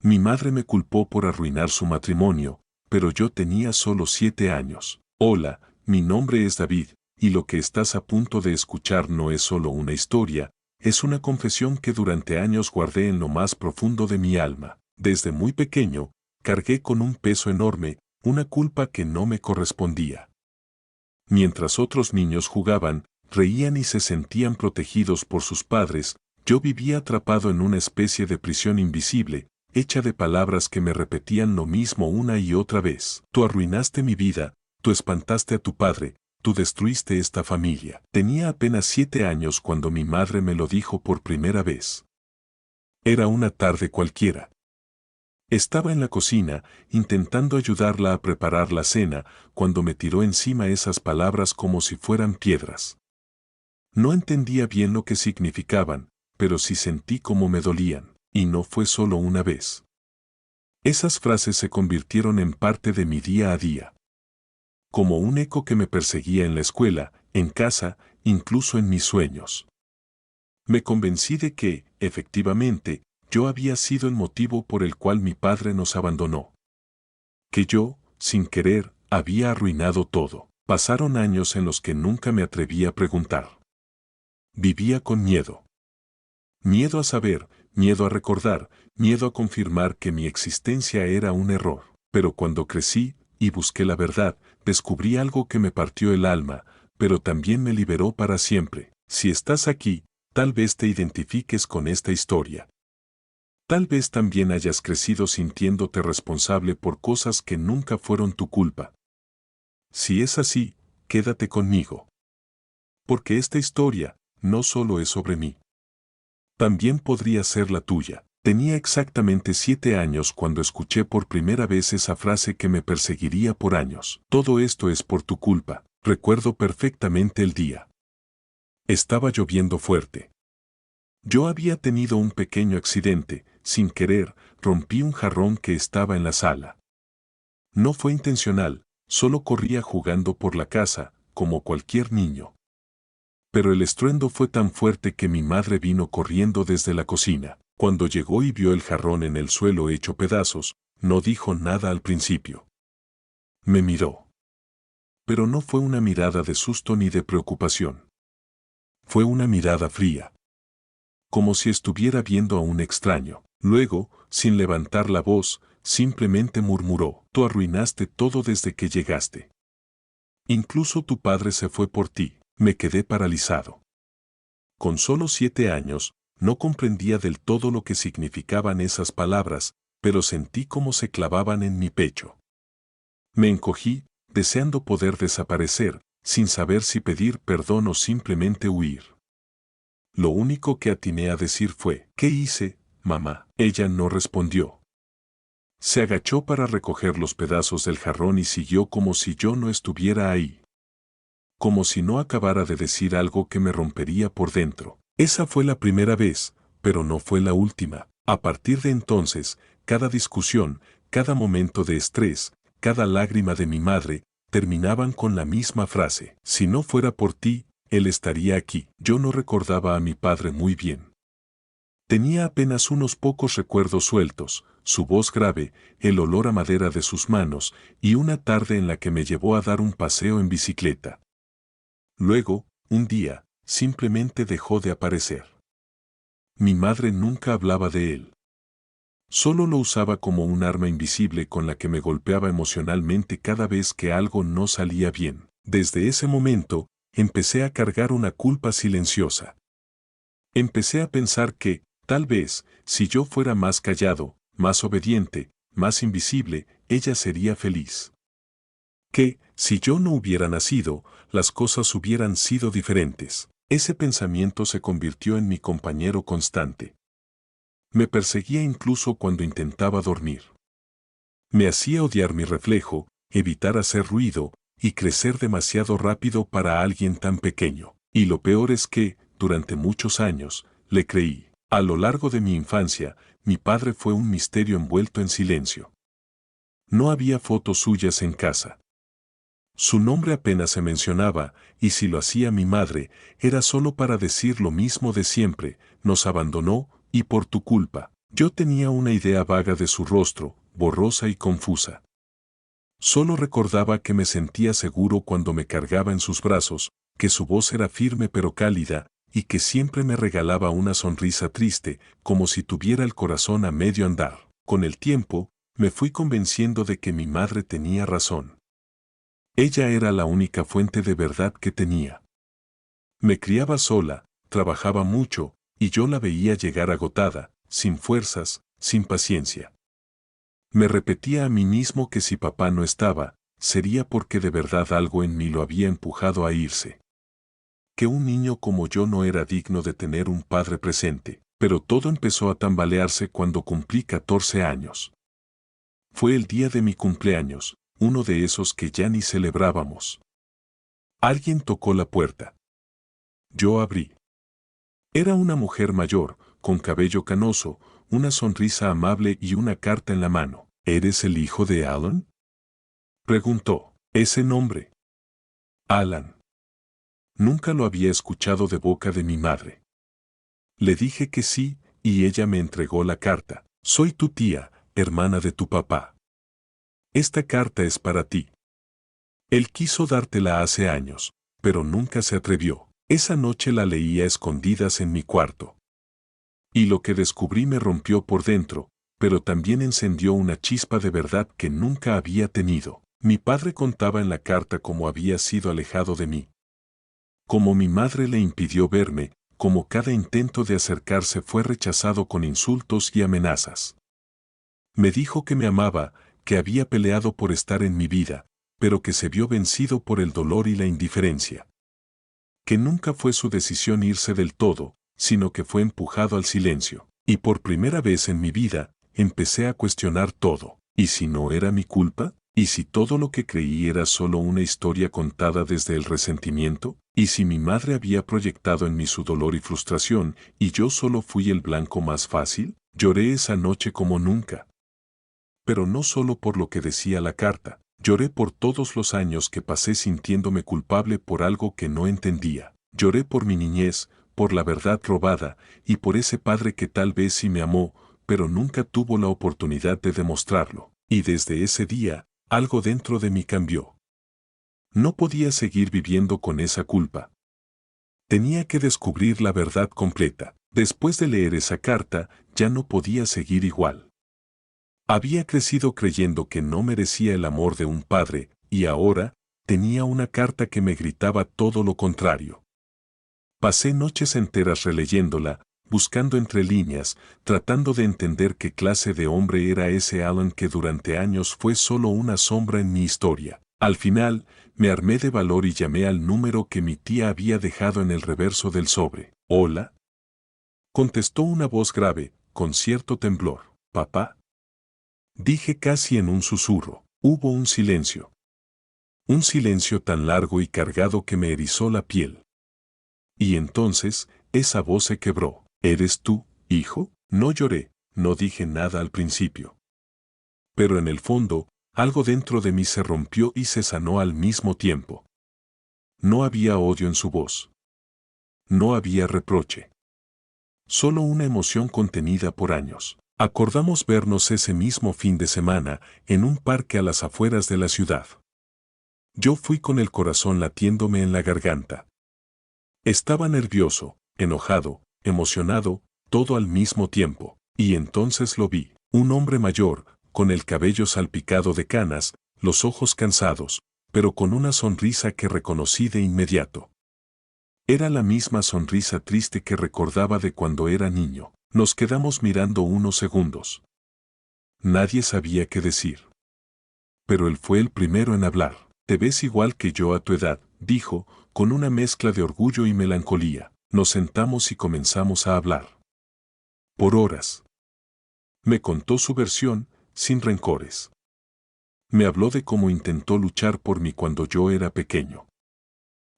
Mi madre me culpó por arruinar su matrimonio, pero yo tenía solo 7 años. Hola, mi nombre es David, y lo que estás a punto de escuchar no es solo una historia, es una confesión que durante años guardé en lo más profundo de mi alma. Desde muy pequeño, cargué con un peso enorme, una culpa que no me correspondía. Mientras otros niños jugaban, reían y se sentían protegidos por sus padres, yo vivía atrapado en una especie de prisión invisible, hecha de palabras que me repetían lo mismo una y otra vez. Tú arruinaste mi vida, tú espantaste a tu padre, tú destruiste esta familia. Tenía apenas 7 años cuando mi madre me lo dijo por primera vez. Era una tarde cualquiera. Estaba en la cocina, intentando ayudarla a preparar la cena, cuando me tiró encima esas palabras como si fueran piedras. No entendía bien lo que significaban, pero sí sentí cómo me dolían, y no fue solo una vez. Esas frases se convirtieron en parte de mi día a día. Como un eco que me perseguía en la escuela, en casa, incluso en mis sueños. Me convencí de que, efectivamente, yo había sido el motivo por el cual mi padre nos abandonó. Que yo, sin querer, había arruinado todo. Pasaron años en los que nunca me atreví a preguntar. Vivía con miedo. Miedo a saber, miedo a recordar, miedo a confirmar que mi existencia era un error. Pero cuando crecí, y busqué la verdad, descubrí algo que me partió el alma, pero también me liberó para siempre. Si estás aquí, tal vez te identifiques con esta historia. Tal vez también hayas crecido sintiéndote responsable por cosas que nunca fueron tu culpa. Si es así, quédate conmigo. Porque esta historia no solo es sobre mí. También podría ser la tuya. Tenía exactamente 7 años cuando escuché por primera vez esa frase que me perseguiría por años. Todo esto es por tu culpa. Recuerdo perfectamente el día. Estaba lloviendo fuerte. Yo había tenido un pequeño accidente, sin querer, rompí un jarrón que estaba en la sala. No fue intencional, solo corría jugando por la casa, como cualquier niño. Pero el estruendo fue tan fuerte que mi madre vino corriendo desde la cocina. Cuando llegó y vio el jarrón en el suelo hecho pedazos, no dijo nada al principio. Me miró. Pero no fue una mirada de susto ni de preocupación. Fue una mirada fría. Como si estuviera viendo a un extraño. Luego, sin levantar la voz, simplemente murmuró: tú arruinaste todo desde que llegaste. Incluso tu padre se fue por ti. Me quedé paralizado. Con solo 7 años, no comprendía del todo lo que significaban esas palabras, pero sentí cómo se clavaban en mi pecho. Me encogí, deseando poder desaparecer, sin saber si pedir perdón o simplemente huir. Lo único que atiné a decir fue: ¿qué hice, mamá? Ella no respondió. Se agachó para recoger los pedazos del jarrón y siguió como si yo no estuviera ahí. Como si no acabara de decir algo que me rompería por dentro. Esa fue la primera vez, pero no fue la última. A partir de entonces, cada discusión, cada momento de estrés, cada lágrima de mi madre, terminaban con la misma frase: si no fuera por ti, él estaría aquí. Yo no recordaba a mi padre muy bien. Tenía apenas unos pocos recuerdos sueltos, su voz grave, el olor a madera de sus manos, y una tarde en la que me llevó a dar un paseo en bicicleta. Luego, un día, simplemente dejó de aparecer. Mi madre nunca hablaba de él. Solo lo usaba como un arma invisible con la que me golpeaba emocionalmente cada vez que algo no salía bien. Desde ese momento, empecé a cargar una culpa silenciosa. Empecé a pensar que, tal vez, si yo fuera más callado, más obediente, más invisible, ella sería feliz. Que, si yo no hubiera nacido, las cosas hubieran sido diferentes. Ese pensamiento se convirtió en mi compañero constante. Me perseguía incluso cuando intentaba dormir. Me hacía odiar mi reflejo, evitar hacer ruido, y crecer demasiado rápido para alguien tan pequeño. Y lo peor es que, durante muchos años, le creí. A lo largo de mi infancia, mi padre fue un misterio envuelto en silencio. No había fotos suyas en casa. Su nombre apenas se mencionaba, y si lo hacía mi madre, era solo para decir lo mismo de siempre: nos abandonó, y por tu culpa. Yo tenía una idea vaga de su rostro, borrosa y confusa. Solo recordaba que me sentía seguro cuando me cargaba en sus brazos, que su voz era firme pero cálida, y que siempre me regalaba una sonrisa triste, como si tuviera el corazón a medio andar. Con el tiempo, me fui convenciendo de que mi madre tenía razón. Ella era la única fuente de verdad que tenía. Me criaba sola, trabajaba mucho, y yo la veía llegar agotada, sin fuerzas, sin paciencia. Me repetía a mí mismo que si papá no estaba, sería porque de verdad algo en mí lo había empujado a irse. Que un niño como yo no era digno de tener un padre presente, pero todo empezó a tambalearse cuando cumplí 14 años. Fue el día de mi cumpleaños, uno de esos que ya ni celebrábamos. Alguien tocó la puerta. Yo abrí. Era una mujer mayor, con cabello canoso, una sonrisa amable y una carta en la mano. ¿Eres el hijo de Alan?, preguntó. Ese nombre. Alan. Nunca lo había escuchado de boca de mi madre. Le dije que sí, y ella me entregó la carta. Soy tu tía, hermana de tu papá. Esta carta es para ti. Él quiso dártela hace años, pero nunca se atrevió. Esa noche la leí a escondidas en mi cuarto. Y lo que descubrí me rompió por dentro, pero también encendió una chispa de verdad que nunca había tenido. Mi padre contaba en la carta cómo había sido alejado de mí. Cómo mi madre le impidió verme, cómo cada intento de acercarse fue rechazado con insultos y amenazas. Me dijo que me amaba, que había peleado por estar en mi vida, pero que se vio vencido por el dolor y la indiferencia. Que nunca fue su decisión irse del todo, sino que fue empujado al silencio. Y por primera vez en mi vida, empecé a cuestionar todo. ¿Y si no era mi culpa? ¿Y si todo lo que creí era solo una historia contada desde el resentimiento? ¿Y si mi madre había proyectado en mí su dolor y frustración, y yo solo fui el blanco más fácil? Lloré esa noche como nunca. Pero no solo por lo que decía la carta, lloré por todos los años que pasé sintiéndome culpable por algo que no entendía. Lloré por mi niñez, por la verdad robada, y por ese padre que tal vez sí me amó, pero nunca tuvo la oportunidad de demostrarlo. Y desde ese día, algo dentro de mí cambió. No podía seguir viviendo con esa culpa. Tenía que descubrir la verdad completa. Después de leer esa carta, ya no podía seguir igual. Había crecido creyendo que no merecía el amor de un padre, y ahora, tenía una carta que me gritaba todo lo contrario. Pasé noches enteras releyéndola, buscando entre líneas, tratando de entender qué clase de hombre era ese Alan que durante años fue solo una sombra en mi historia. Al final, me armé de valor y llamé al número que mi tía había dejado en el reverso del sobre. ¿Hola?, contestó una voz grave, con cierto temblor. ¿Papá?, dije casi en un susurro. Hubo un silencio. Un silencio tan largo y cargado que me erizó la piel. Y entonces, esa voz se quebró. ¿Eres tú, hijo? No lloré, no dije nada al principio. Pero en el fondo, algo dentro de mí se rompió y se sanó al mismo tiempo. No había odio en su voz. No había reproche. Solo una emoción contenida por años. Acordamos vernos ese mismo fin de semana, en un parque a las afueras de la ciudad. Yo fui con el corazón latiéndome en la garganta. Estaba nervioso, enojado, emocionado, todo al mismo tiempo. Y entonces lo vi. Un hombre mayor, con el cabello salpicado de canas, los ojos cansados, pero con una sonrisa que reconocí de inmediato. Era la misma sonrisa triste que recordaba de cuando era niño. Nos quedamos mirando unos segundos. Nadie sabía qué decir. Pero él fue el primero en hablar. Te ves igual que yo a tu edad, dijo, con una mezcla de orgullo y melancolía. Nos sentamos y comenzamos a hablar. Por horas. Me contó su versión, sin rencores. Me habló de cómo intentó luchar por mí cuando yo era pequeño.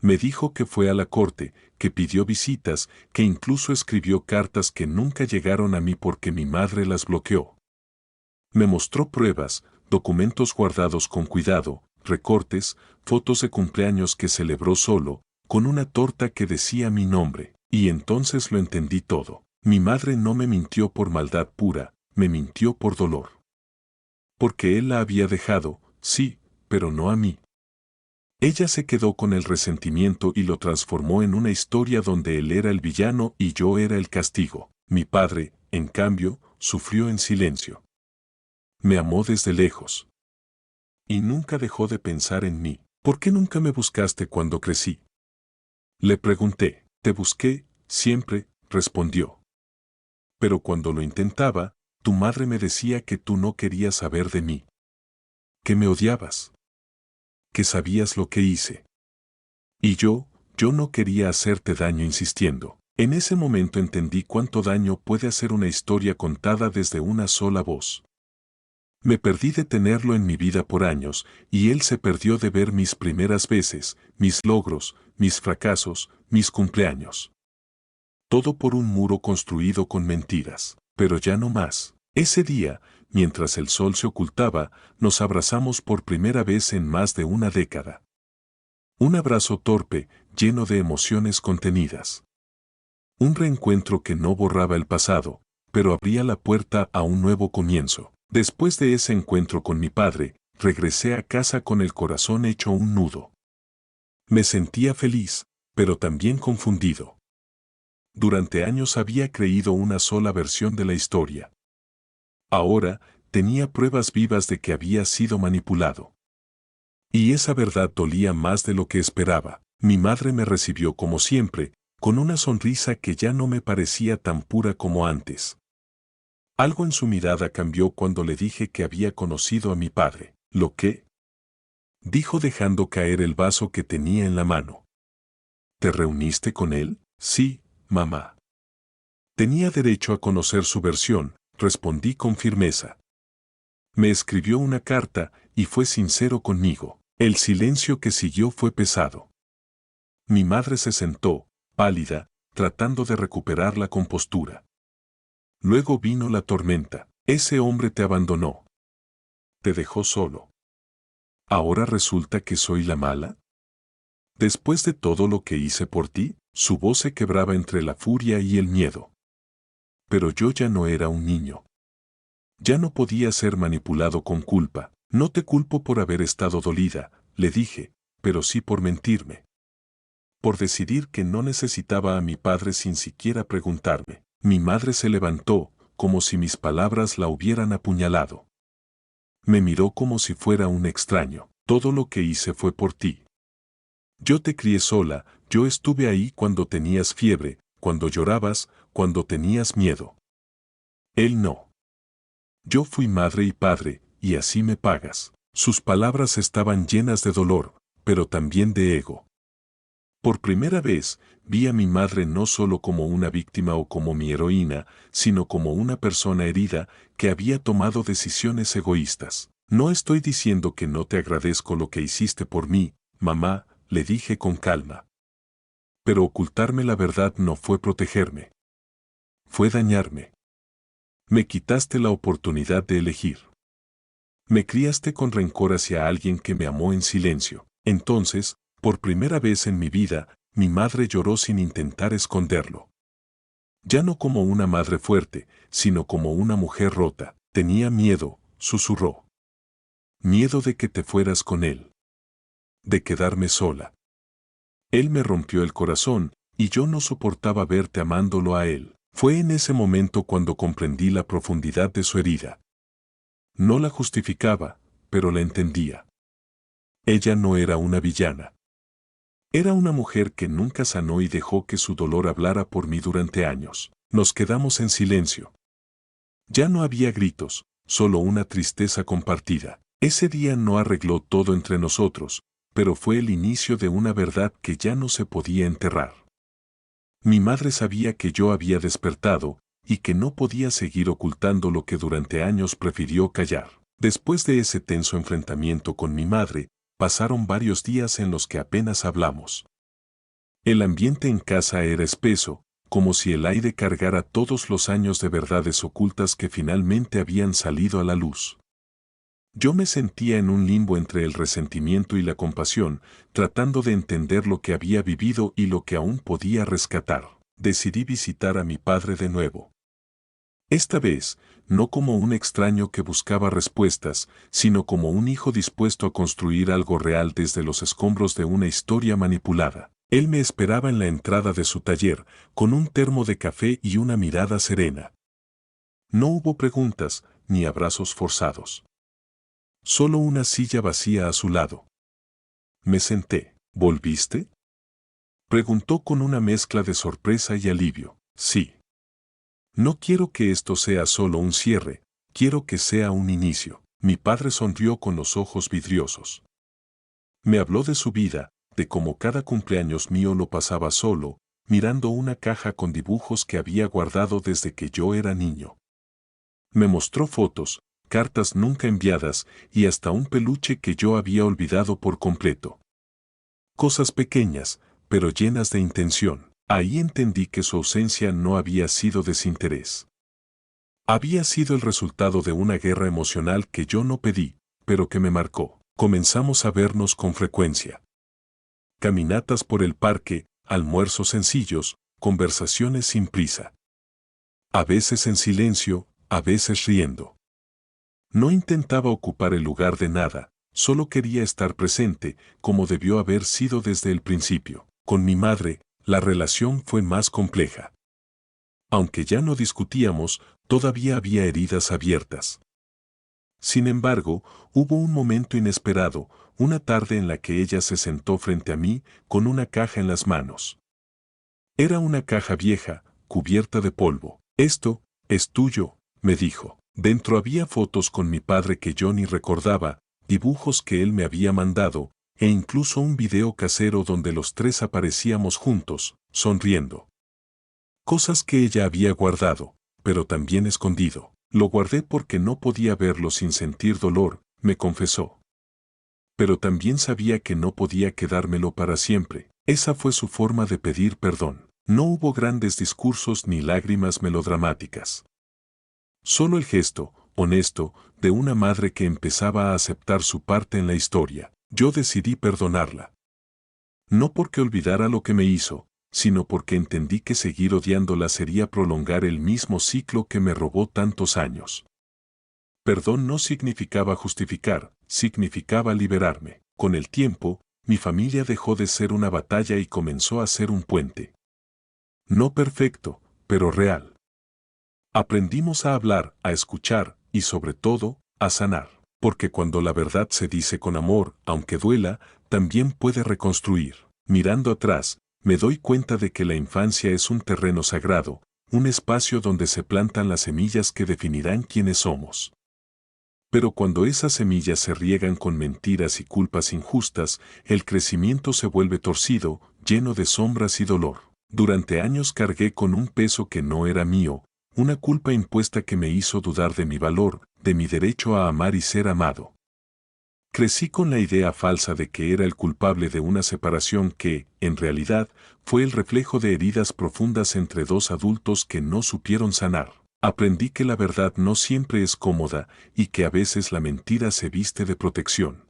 Me dijo que fue a la corte, que pidió visitas, que incluso escribió cartas que nunca llegaron a mí porque mi madre las bloqueó. Me mostró pruebas, documentos guardados con cuidado, recortes, fotos de cumpleaños que celebró solo, con una torta que decía mi nombre, y entonces lo entendí todo. Mi madre no me mintió por maldad pura, me mintió por dolor. Porque él la había dejado, sí, pero no a mí. Ella se quedó con el resentimiento y lo transformó en una historia donde él era el villano y yo era el castigo. Mi padre, en cambio, sufrió en silencio. Me amó desde lejos. Y nunca dejó de pensar en mí. ¿Por qué nunca me buscaste cuando crecí? Le pregunté. Te busqué, siempre, respondió. Pero cuando lo intentaba, tu madre me decía que tú no querías saber de mí. Que me odiabas. Que sabías lo que hice. Y yo no quería hacerte daño insistiendo. En ese momento entendí cuánto daño puede hacer una historia contada desde una sola voz. Me perdí de tenerlo en mi vida por años, y él se perdió de ver mis primeras veces, mis logros, mis fracasos, mis cumpleaños. Todo por un muro construido con mentiras. Pero ya no más. Ese día, mientras el sol se ocultaba, nos abrazamos por primera vez en más de una década. Un abrazo torpe, lleno de emociones contenidas. Un reencuentro que no borraba el pasado, pero abría la puerta a un nuevo comienzo. Después de ese encuentro con mi padre, regresé a casa con el corazón hecho un nudo. Me sentía feliz, pero también confundido. Durante años había creído una sola versión de la historia. Ahora, tenía pruebas vivas de que había sido manipulado. Y esa verdad dolía más de lo que esperaba. Mi madre me recibió como siempre, con una sonrisa que ya no me parecía tan pura como antes. Algo en su mirada cambió cuando le dije que había conocido a mi padre. ¿Lo qué? Dijo dejando caer el vaso que tenía en la mano. ¿Te reuniste con él? Sí, mamá. Tenía derecho a conocer su versión, respondí con firmeza. Me escribió una carta y fue sincero conmigo. El silencio que siguió fue pesado. Mi madre se sentó, pálida, tratando de recuperar la compostura. Luego vino la tormenta. Ese hombre te abandonó. Te dejó solo. ¿Ahora resulta que soy la mala? Después de todo lo que hice por ti, su voz se quebraba entre la furia y el miedo. Pero yo ya no era un niño. Ya no podía ser manipulado con culpa. No te culpo por haber estado dolida, le dije, pero sí por mentirme. Por decidir que no necesitaba a mi padre sin siquiera preguntarme. Mi madre se levantó, como si mis palabras la hubieran apuñalado. Me miró como si fuera un extraño. Todo lo que hice fue por ti. Yo te crié sola, yo estuve ahí cuando tenías fiebre, cuando llorabas, cuando tenías miedo. Él no. Yo fui madre y padre, y así me pagas. Sus palabras estaban llenas de dolor, pero también de ego. Por primera vez, vi a mi madre no solo como una víctima o como mi heroína, sino como una persona herida que había tomado decisiones egoístas. No estoy diciendo que no te agradezco lo que hiciste por mí, mamá, le dije con calma. Pero ocultarme la verdad no fue protegerme. Fue dañarme. Me quitaste la oportunidad de elegir. Me criaste con rencor hacia alguien que me amó en silencio. Entonces, por primera vez en mi vida, mi madre lloró sin intentar esconderlo. Ya no como una madre fuerte, sino como una mujer rota. Tenía miedo, susurró. Miedo de que te fueras con él. De quedarme sola. Él me rompió el corazón, y yo no soportaba verte amándolo a él. Fue en ese momento cuando comprendí la profundidad de su herida. No la justificaba, pero la entendía. Ella no era una villana. Era una mujer que nunca sanó y dejó que su dolor hablara por mí durante años. Nos quedamos en silencio. Ya no había gritos, solo una tristeza compartida. Ese día no arregló todo entre nosotros, pero fue el inicio de una verdad que ya no se podía enterrar. Mi madre sabía que yo había despertado y que no podía seguir ocultando lo que durante años prefirió callar. Después de ese tenso enfrentamiento con mi madre, pasaron varios días en los que apenas hablamos. El ambiente en casa era espeso, como si el aire cargara todos los años de verdades ocultas que finalmente habían salido a la luz. Yo me sentía en un limbo entre el resentimiento y la compasión, tratando de entender lo que había vivido y lo que aún podía rescatar. decidí visitar a mi padre de nuevo. Esta vez, no como un extraño que buscaba respuestas, sino como un hijo dispuesto a construir algo real desde los escombros de una historia manipulada. Él me esperaba en la entrada de su taller, con un termo de café y una mirada serena. No hubo preguntas, ni abrazos forzados. Solo una silla vacía a su lado. Me senté. ¿Volviste?, preguntó con una mezcla de sorpresa y alivio. Sí. No quiero que esto sea solo un cierre, quiero que sea un inicio. Mi padre sonrió con los ojos vidriosos. Me habló de su vida, de cómo cada cumpleaños mío lo pasaba solo, mirando una caja con dibujos que había guardado desde que yo era niño. Me mostró fotos, cartas nunca enviadas y hasta un peluche que yo había olvidado por completo. Cosas pequeñas, pero llenas de intención. Ahí entendí que su ausencia no había sido desinterés. Había sido el resultado de una guerra emocional que yo no pedí, pero que me marcó. Comenzamos a vernos con frecuencia. Caminatas por el parque, almuerzos sencillos, conversaciones sin prisa. A veces en silencio, a veces riendo. No intentaba ocupar el lugar de nada, solo quería estar presente, como debió haber sido desde el principio. Con mi madre, la relación fue más compleja. Aunque ya no discutíamos, todavía había heridas abiertas. Sin embargo, hubo un momento inesperado, una tarde en la que ella se sentó frente a mí, con una caja en las manos. Era una caja vieja, cubierta de polvo. Esto es tuyo, me dijo. Dentro había fotos con mi padre que yo ni recordaba, dibujos que él me había mandado, e incluso un video casero donde los tres aparecíamos juntos, sonriendo. Cosas que ella había guardado, pero también escondido. Lo guardé porque no podía verlo sin sentir dolor, me confesó. Pero también sabía que no podía quedármelo para siempre. Esa fue su forma de pedir perdón. No hubo grandes discursos ni lágrimas melodramáticas. Solo el gesto, honesto, de una madre que empezaba a aceptar su parte en la historia. Yo decidí perdonarla. No porque olvidara lo que me hizo, sino porque entendí que seguir odiándola sería prolongar el mismo ciclo que me robó tantos años. Perdón no significaba justificar, significaba liberarme. Con el tiempo, mi familia dejó de ser una batalla y comenzó a ser un puente. No perfecto, pero real. Aprendimos a hablar, a escuchar y sobre todo, a sanar. Porque cuando la verdad se dice con amor, aunque duela, también puede reconstruir. Mirando atrás, me doy cuenta de que la infancia es un terreno sagrado, un espacio donde se plantan las semillas que definirán quiénes somos. Pero cuando esas semillas se riegan con mentiras y culpas injustas, el crecimiento se vuelve torcido, lleno de sombras y dolor. Durante años cargué con un peso que no era mío, una culpa impuesta que me hizo dudar de mi valor, de mi derecho a amar y ser amado. Crecí con la idea falsa de que era el culpable de una separación que, en realidad, fue el reflejo de heridas profundas entre dos adultos que no supieron sanar. Aprendí que la verdad no siempre es cómoda y que a veces la mentira se viste de protección.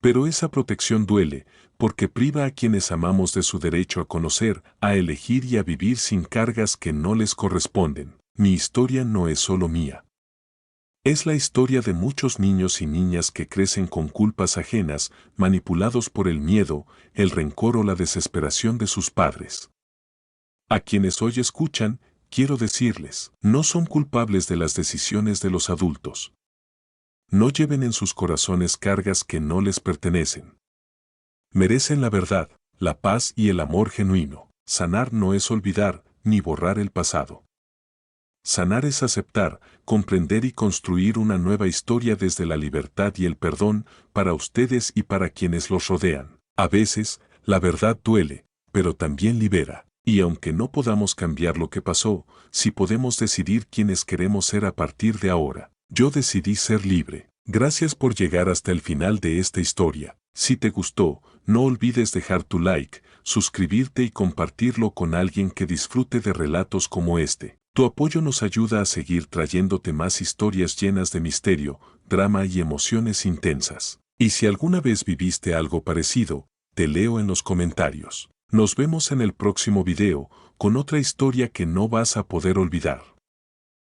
Pero esa protección duele, porque priva a quienes amamos de su derecho a conocer, a elegir y a vivir sin cargas que no les corresponden. Mi historia no es solo mía. Es la historia de muchos niños y niñas que crecen con culpas ajenas, manipulados por el miedo, el rencor o la desesperación de sus padres. A quienes hoy escuchan, quiero decirles, no son culpables de las decisiones de los adultos. No lleven en sus corazones cargas que no les pertenecen. Merecen la verdad, la paz y el amor genuino. Sanar no es olvidar, ni borrar el pasado. Sanar es aceptar, comprender y construir una nueva historia desde la libertad y el perdón, para ustedes y para quienes los rodean. A veces, la verdad duele, pero también libera. Y aunque no podamos cambiar lo que pasó, sí podemos decidir quiénes queremos ser a partir de ahora. Yo decidí ser libre. Gracias por llegar hasta el final de esta historia. Si te gustó, no olvides dejar tu like, suscribirte y compartirlo con alguien que disfrute de relatos como este. Tu apoyo nos ayuda a seguir trayéndote más historias llenas de misterio, drama y emociones intensas. Y si alguna vez viviste algo parecido, te leo en los comentarios. Nos vemos en el próximo video, con otra historia que no vas a poder olvidar.